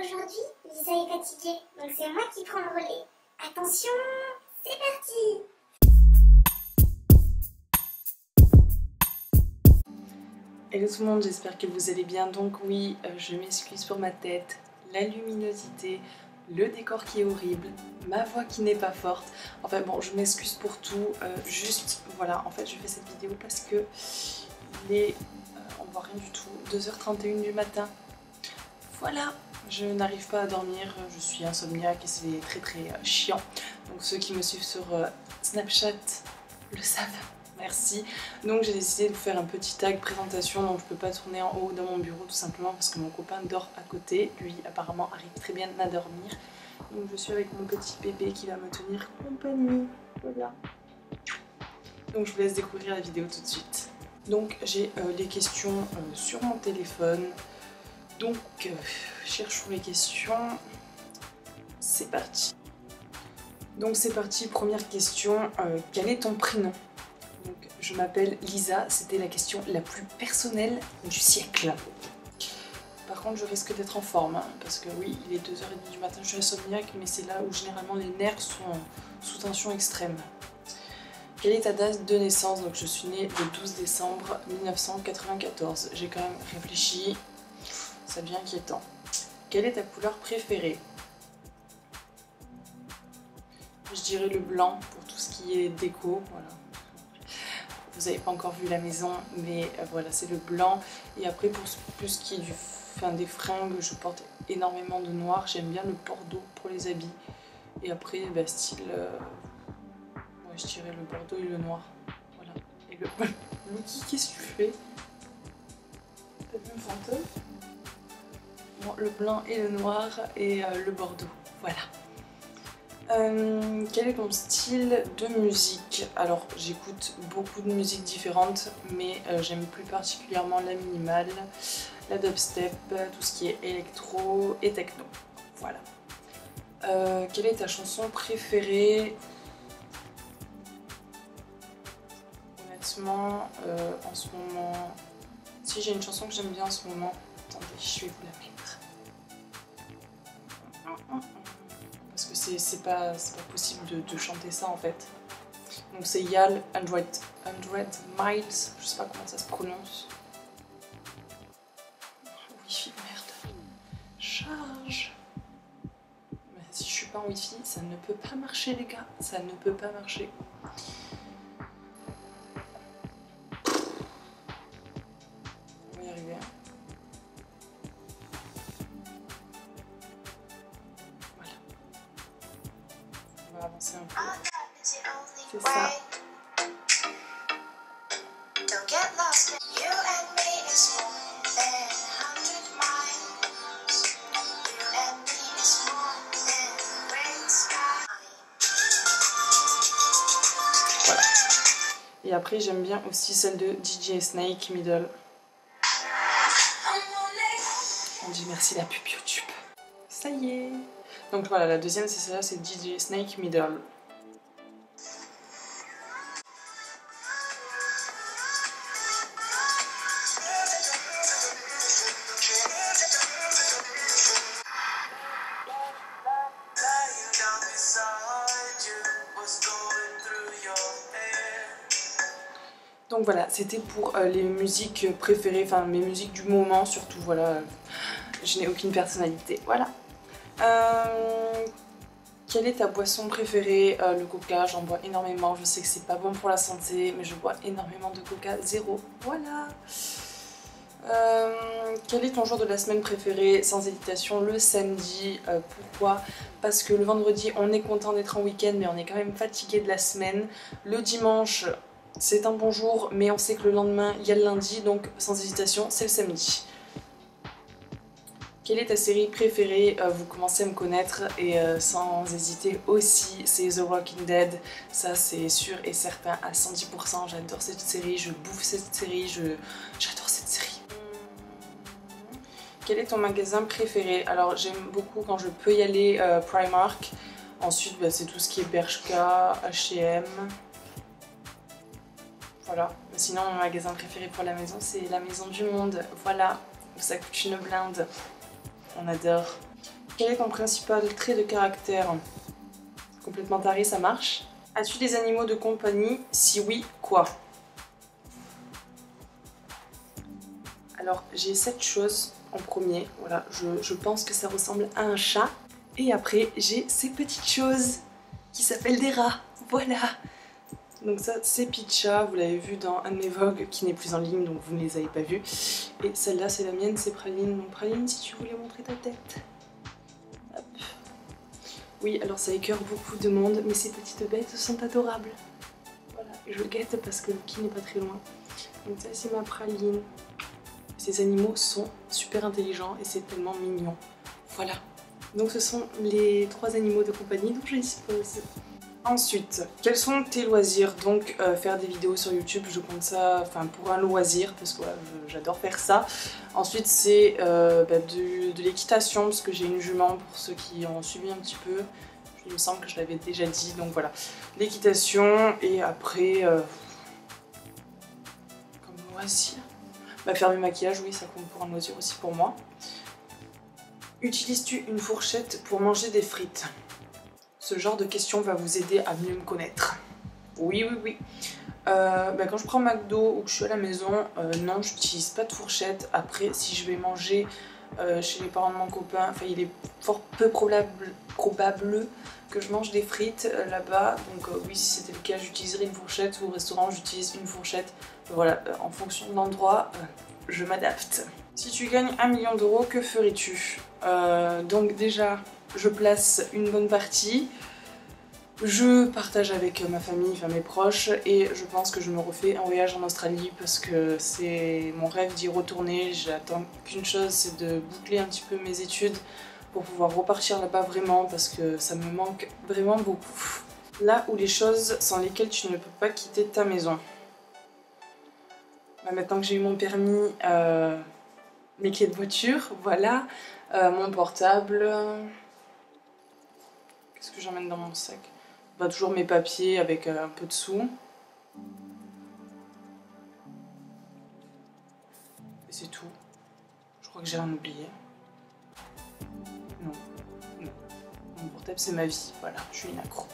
Aujourd'hui, Lisa est fatiguée, donc c'est moi qui prends le relais. Attention, c'est parti! Hello tout le monde, j'espère que vous allez bien. Donc oui, je m'excuse pour ma tête, la luminosité, le décor qui est horrible, ma voix qui n'est pas forte. Enfin bon, je m'excuse pour tout, juste voilà, en fait je fais cette vidéo parce que il est, on voit rien du tout, 2h31 du matin. Voilà, je n'arrive pas à dormir, je suis insomniaque et c'est très chiant. Donc ceux qui me suivent sur Snapchat le savent. Merci. Donc j'ai décidé de vous faire un petit tag présentation, donc je peux pas tourner en haut dans mon bureau tout simplement parce que mon copain dort à côté. Lui apparemment arrive très bien à dormir. Donc je suis avec mon petit bébé qui va me tenir compagnie. Voilà. Donc je vous laisse découvrir la vidéo tout de suite. Donc j'ai les questions sur mon téléphone. Donc cherchons les questions. C'est parti. Donc c'est parti, première question. Quel est ton prénom ? Donc, je m'appelle Lisa, c'était la question la plus personnelle du siècle. Par contre, je risque d'être en forme, hein, parce que oui, il est 2h30 du matin, je suis insomniaque, mais c'est là où généralement les nerfs sont sous tension extrême. Quelle est ta date de naissance? Donc, je suis née le 12 décembre 1994. J'ai quand même réfléchi, ça devient inquiétant. Quelle est ta couleur préférée? Je dirais le blanc pour tout ce qui est déco, voilà. Vous n'avez pas encore vu la maison, mais voilà, c'est le blanc. Et après, pour plus ce qui est des fringues, je porte énormément de noir. J'aime bien le bordeaux pour les habits. Et après, bah, style... ouais, je dirais le bordeaux et le noir. Voilà. Et le... Lucky, qu'est-ce que tu fais? T'as vu un fantôme? Bon, le blanc et le noir et le bordeaux. Voilà. Quel est ton style de musique? Alors j'écoute beaucoup de musiques différentes, mais j'aime plus particulièrement la minimale, la dubstep, tout ce qui est électro et techno. Voilà. Quelle est ta chanson préférée? Honnêtement, en ce moment, si j'ai une chanson que j'aime bien en ce moment, attendez, je vais vous la mettre. Parce que c'est pas possible de chanter ça en fait. Donc c'est Yal 100 Miles, je sais pas comment ça se prononce. Wi-Fi, merde. Charge. Mais si je suis pas en Wi-Fi, ça ne peut pas marcher les gars, ça ne peut pas marcher. On va y arriver. On va avancer un peu. C'est ça. Voilà. Et après j'aime bien aussi celle de DJ Snake, Middle. On dit merci la pub YouTube. Ça y est. Donc voilà, la deuxième c'est celle-là, c'est DJ Snake, Middle. Donc voilà, c'était pour les musiques préférées, enfin mes musiques du moment surtout, voilà. Je n'ai aucune personnalité, voilà. Quelle est ta boisson préférée? Le coca, j'en bois énormément, je sais que c'est pas bon pour la santé, mais je bois énormément de coca, zéro, voilà. Quel est ton jour de la semaine préféré? Sans hésitation, le samedi. Pourquoi? Parce que le vendredi, on est content d'être en week-end, mais on est quand même fatigué de la semaine. Le dimanche, c'est un bon jour, mais on sait que le lendemain, il y a le lundi, donc sans hésitation, c'est le samedi. Quelle est ta série préférée? Vous commencez à me connaître et sans hésiter aussi, c'est The Walking Dead. Ça c'est sûr et certain à 110%. J'adore cette série, je bouffe cette série, j'adore cette série. Quel est ton magasin préféré? Alors j'aime beaucoup quand je peux y aller Primark. Ensuite bah, c'est tout ce qui est Bershka, H&M. Voilà. Sinon mon magasin préféré pour la maison c'est la Maison du Monde. Voilà, ça coûte une blinde. On adore. Quel est ton principal trait de caractère? Complètement taré, ça marche. As-tu des animaux de compagnie? Si oui, quoi? Alors, j'ai cette chose en premier. Voilà, je pense que ça ressemble à un chat. Et après, j'ai ces petites choses qui s'appellent des rats. Voilà. Donc ça, c'est Picha. Vous l'avez vu dans un de mes vlogs qui n'est plus en ligne, donc vous ne les avez pas vus. Et celle-là, c'est la mienne, c'est Praline. Donc Praline, si tu voulais montrer ta tête. Hop. Oui, alors ça écœure beaucoup de monde, mais ces petites bêtes sont adorables. Voilà, je guette parce que Loki n'est pas très loin. Donc ça, c'est ma Praline. Ces animaux sont super intelligents et c'est tellement mignon. Voilà. Donc ce sont les 3 animaux de compagnie dont je dispose. Ensuite, quels sont tes loisirs? Donc faire des vidéos sur YouTube, je compte ça pour un loisir parce que voilà, j'adore faire ça. Ensuite c'est de l'équitation parce que j'ai une jument pour ceux qui ont suivi un petit peu. Il me semble que je l'avais déjà dit, donc voilà. L'équitation et après, comme loisir, faire du maquillage, oui ça compte pour un loisir aussi pour moi. Utilises-tu une fourchette pour manger des frites? Ce genre de questions va vous aider à mieux me connaître. Oui, oui, oui. Quand je prends McDo ou que je suis à la maison, non, je n'utilise pas de fourchette. Après, si je vais manger chez les parents de mon copain, il est fort peu probable que je mange des frites là-bas. Donc oui, si c'était le cas, j'utiliserai une fourchette. Ou au restaurant, j'utilise une fourchette. Voilà, en fonction de l'endroit, je m'adapte. Si tu gagnes 1 million d'euros, que ferais-tu? Donc déjà, je place une bonne partie. Je partage avec ma famille, mes proches, et je pense que je me refais un voyage en Australie parce que c'est mon rêve d'y retourner. J'attends qu'une chose, c'est de boucler un petit peu mes études pour pouvoir repartir là-bas vraiment parce que ça me manque vraiment beaucoup. Là où les choses sans lesquelles tu ne peux pas quitter ta maison. Maintenant que j'ai eu mon permis, mes clés de voiture, voilà, mon portable. Qu'est-ce que j'emmène dans mon sac? Toujours mes papiers avec un peu de sous. Et c'est tout. Je crois que j'ai rien oublié. Non. Non. Mon portable, c'est ma vie. Voilà, je suis une accro.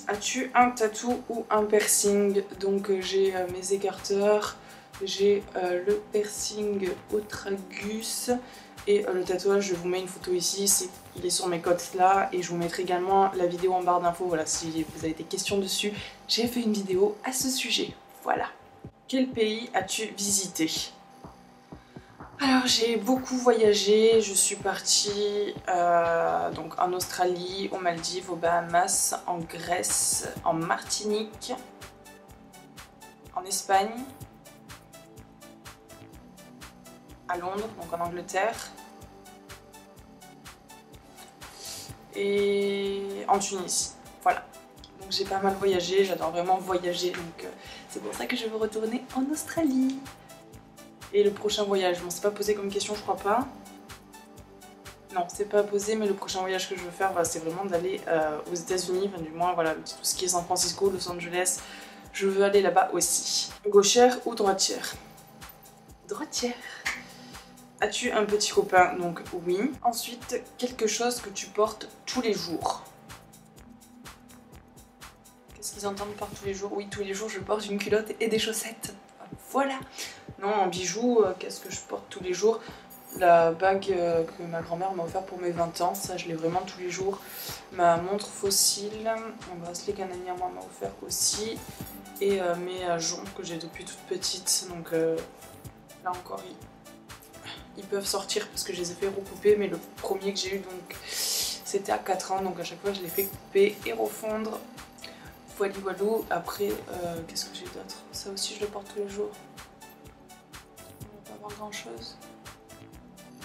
As-tu un tatou ou un piercing? Donc j'ai mes écarteurs, j'ai le piercing au tragus. Et le tatouage, je vous mets une photo ici, il est sur mes côtes là, et je vous mettrai également la vidéo en barre d'infos, voilà, si vous avez des questions dessus, j'ai fait une vidéo à ce sujet, voilà. Quel pays as-tu visité? Alors j'ai beaucoup voyagé, je suis partie donc en Australie, aux Maldives, aux Bahamas, en Grèce, en Martinique, en Espagne, à Londres, donc en Angleterre, et en Tunisie. Voilà. Donc j'ai pas mal voyagé, j'adore vraiment voyager, donc c'est pour ça que je veux retourner en Australie. Et le prochain voyage, bon c'est pas posé comme question, je crois pas. Non, c'est pas posé, mais le prochain voyage que je veux faire, c'est vraiment d'aller aux États-Unis, du moins voilà, tout ce qui est San Francisco, Los Angeles, je veux aller là-bas aussi. Gauchère ou droitière? Droitière. As-tu un petit copain? Donc oui. Ensuite, quelque chose que tu portes tous les jours. Qu'est-ce qu'ils entendent par tous les jours? Oui, tous les jours je porte une culotte et des chaussettes. Voilà. Non, en bijoux, qu'est-ce que je porte tous les jours? La bague que ma grand-mère m'a offert pour mes 20 ans, ça je l'ai vraiment tous les jours. Ma montre fossile, un bracelet qu'un ami à moi m'a offert aussi. Et mes joncs que j'ai depuis toute petite. Donc là encore, ils peuvent sortir parce que je les ai fait recouper, mais le premier que j'ai eu donc c'était à 4 ans, donc à chaque fois je les fais couper et refondre. Voilà, voilou. Après, qu'est-ce que j'ai d'autre? Ça aussi je le porte tous les jours. On va pas voir grand chose.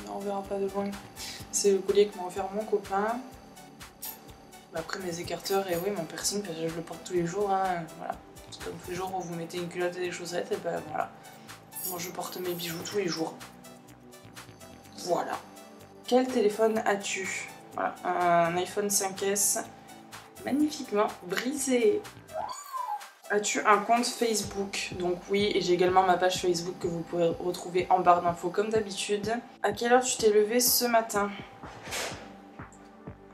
Non, on verra pas de loin. C'est le collier que m'a offert mon copain. Après mes écarteurs et oui mon piercing, je le porte tous les jours. Hein, voilà. Comme tous les jours où vous mettez une culotte et des chaussettes, et ben voilà. Moi je porte mes bijoux tous les jours. Voilà. Quel téléphone as-tu? Voilà, un iPhone 5S magnifiquement brisé. As-tu un compte Facebook? Donc oui, et j'ai également ma page Facebook que vous pourrez retrouver en barre d'infos comme d'habitude. À quelle heure tu t'es levé ce matin?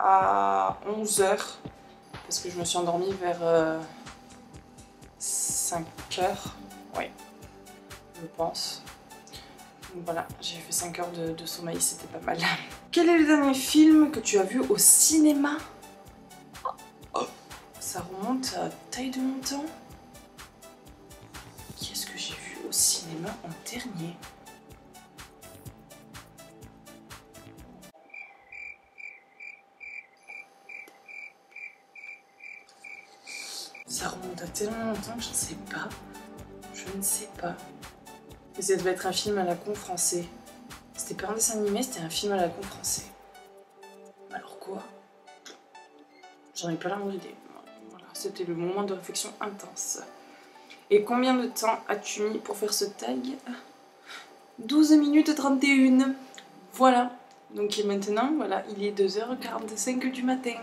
À 11 h, parce que je me suis endormie vers 5 h, oui, je pense. Donc voilà, j'ai fait 5 heures de sommeil, c'était pas mal. Quel est le dernier film que tu as vu au cinéma? Oh, ça remonte à taille de mon temps. Qu'est-ce que j'ai vu au cinéma en dernier? Ça remonte à tellement longtemps que je ne sais pas. Je ne sais pas. Mais ça devait être un film à la con français. C'était pas un dessin animé, c'était un film à la con français. Alors quoi? J'en ai pas la moindre idée. Voilà, c'était le moment de réflexion intense. Et combien de temps as-tu mis pour faire ce tag? 12 minutes 31. Voilà. Donc maintenant, voilà, il est 2 h 45 du matin.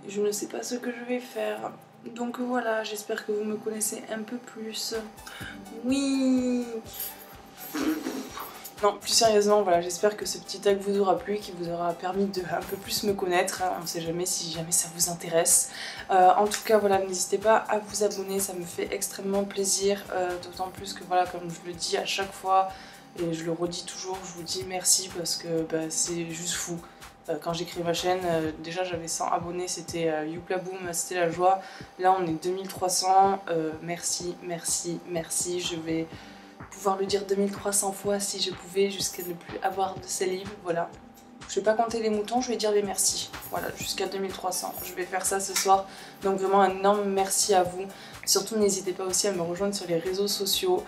Je ne sais pas ce que je vais faire. Donc voilà, j'espère que vous me connaissez un peu plus. Oui. Non, plus sérieusement, voilà, j'espère que ce petit tag vous aura plu, qui vous aura permis de un peu plus me connaître. On ne sait jamais si jamais ça vous intéresse. En tout cas, voilà, n'hésitez pas à vous abonner, ça me fait extrêmement plaisir. D'autant plus que, voilà, comme je le dis à chaque fois, et je le redis toujours, je vous dis merci parce que bah, c'est juste fou. Quand j'ai créé ma chaîne, déjà j'avais 100 abonnés, c'était youpla boum, c'était la joie. Là on est 2300, merci, merci, merci. Je vais pouvoir le dire 2300 fois si je pouvais, jusqu'à ne plus avoir de salive, voilà. Je vais pas compter les moutons, je vais dire les merci. Voilà, jusqu'à 2300. Je vais faire ça ce soir. Donc vraiment un énorme merci à vous. Surtout n'hésitez pas aussi à me rejoindre sur les réseaux sociaux.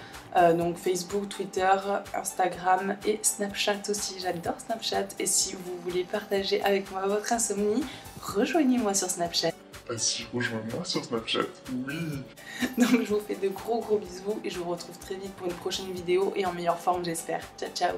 Donc Facebook, Twitter, Instagram et Snapchat aussi. J'adore Snapchat. Et si vous voulez partager avec moi votre insomnie, rejoignez-moi sur Snapchat. Vas-y, rejoins-moi sur Snapchat, oui. Donc je vous fais de gros bisous et je vous retrouve très vite pour une prochaine vidéo et en meilleure forme j'espère. Ciao ciao.